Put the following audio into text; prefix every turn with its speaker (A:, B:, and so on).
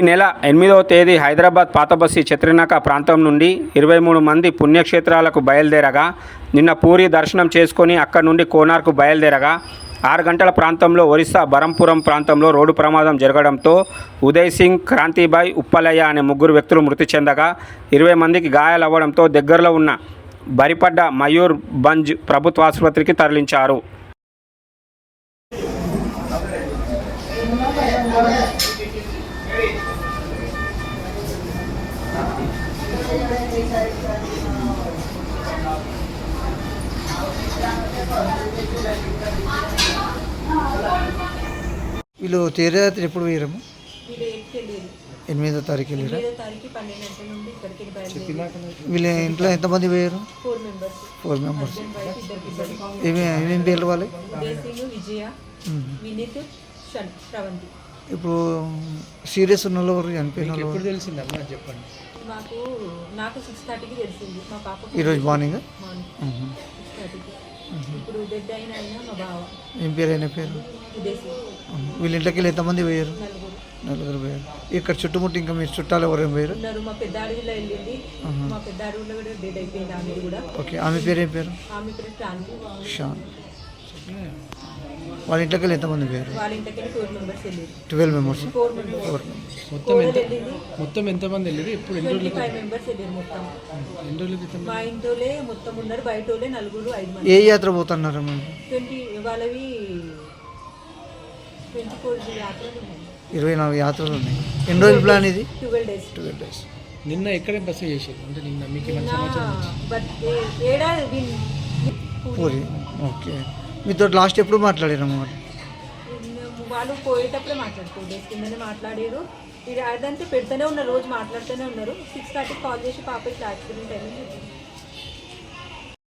A: ఈ నెల 8వ తేదీ హైదరాబాద్ పాతబస్తీ చత్రినాక ప్రాంతం నుండి 23 మంది పుణ్యక్షేత్రాలకు బయలుదేరగా నిన్న పూరి దర్శనం చేసుకొని అక్కడి నుండి కోనార్కు బయలుదేరగా 6 గంటల ప్రాంతంలో ఒరిస్సా బరంపురం ప్రాంతంలో రోడ్డు ప్రమాదం జరగడంతో ఉదయ్ సింగ్, క్రాంతిబాయ్, ఉప్పలయ్య అనే 3 వ్యక్తులు మృతి చెందగా 20 మందికి గాయాలవ్వడంతో దగ్గరలో ఉన్న బరిపడ్డ మయూర్ బంజ్ ప్రభుత్వ ఆసుపత్రికి తరలించారు.
B: వీళ్ళు తీర్థయాత్ర ఎప్పుడు పోయారమ్మా? 8వ తారీఖు వెళ్ళారా? వీళ్ళ ఇంట్లో ఎంతమంది పోయారు? 4 మెంబర్స్. ఏమేమి పేర్లు వాళ్ళు? ఇప్పుడు సీరియస్ ఉన్న వాళ్ళు చనిపోయిన వాళ్ళు ఎప్పుడు తెలిసిందమ్మా చెప్పండి.
C: నాకు 6:30కి తెలిసింది. మా పాప
B: ఈరోజు మార్నింగ్.
C: ఇప్పుడు డెడ్ అయిన మా బావ.
B: ఏం పేరు అయిన పేరు? వీళ్ళ ఇంట్లోకి వెళ్ళి ఎంతమంది పోయారు? 4 పోయారు. ఇక్కడ చుట్టుముట్టు ఇంకా మీరు చుట్టాలు ఎవరేం పోయారు?
C: మా పెద్ద అడవిలో వెళ్ళింది. మా పెద్ద అడవిలో కూడా డెడ్ అయిపోయింది ఆమె కూడా.
B: ఓకే. ఆమె పేరు ఏం పేరు?
C: ఆమె పేరు
B: షాన్. వాళ్ళ ఇంట్లోకి వెళ్ళి ఎంతమంది పోయారు?
C: వాళ్ళ ఇంట్లోకి 4 మెంబర్స్ వెళ్ళారు.
B: 12 మెంబర్స్.
C: 4 మెంబర్స్.
D: మొత్తం ఎంతమంది వెళ్ళారు? ఇప్పుడు
C: 25 మెంబర్స్ వెళ్ళారు మొత్తం. మా ఇంట్లోనే మొత్తం ఉన్నారు, బయట వాళ్ళే 4-5 మంది.
B: ఏ యాత్ర పోతున్నారు?
C: 20 వాళ్ళవి 24 యాత్రలు ఉన్నాయి.
B: 24 యాత్రలు ఉన్నాయి. ఎన్ని రోజుల ప్లాన్ ఇది?
C: 12
B: days.
D: నిన్న ఎక్కడ బస చేశారు? అంటే నిన్న మీకు ఏమైనా సమాచారం? పూరి. ఓకే. మీతో లాస్ట్ ఎప్పుడు మాట్లాడారన్నమాట?
C: వాళ్ళు పోయేటప్పుడే మాట్లాడుకోరు, డేస్ కిందనే మాట్లాడారు. అదంతా పెడుతూనే ఉన్నారు, రోజు మాట్లాడుతూనే ఉన్నారు. 6:30కి కాల్ చేసి పాప ఇట్లా యాక్సిడెంట్ అయింది.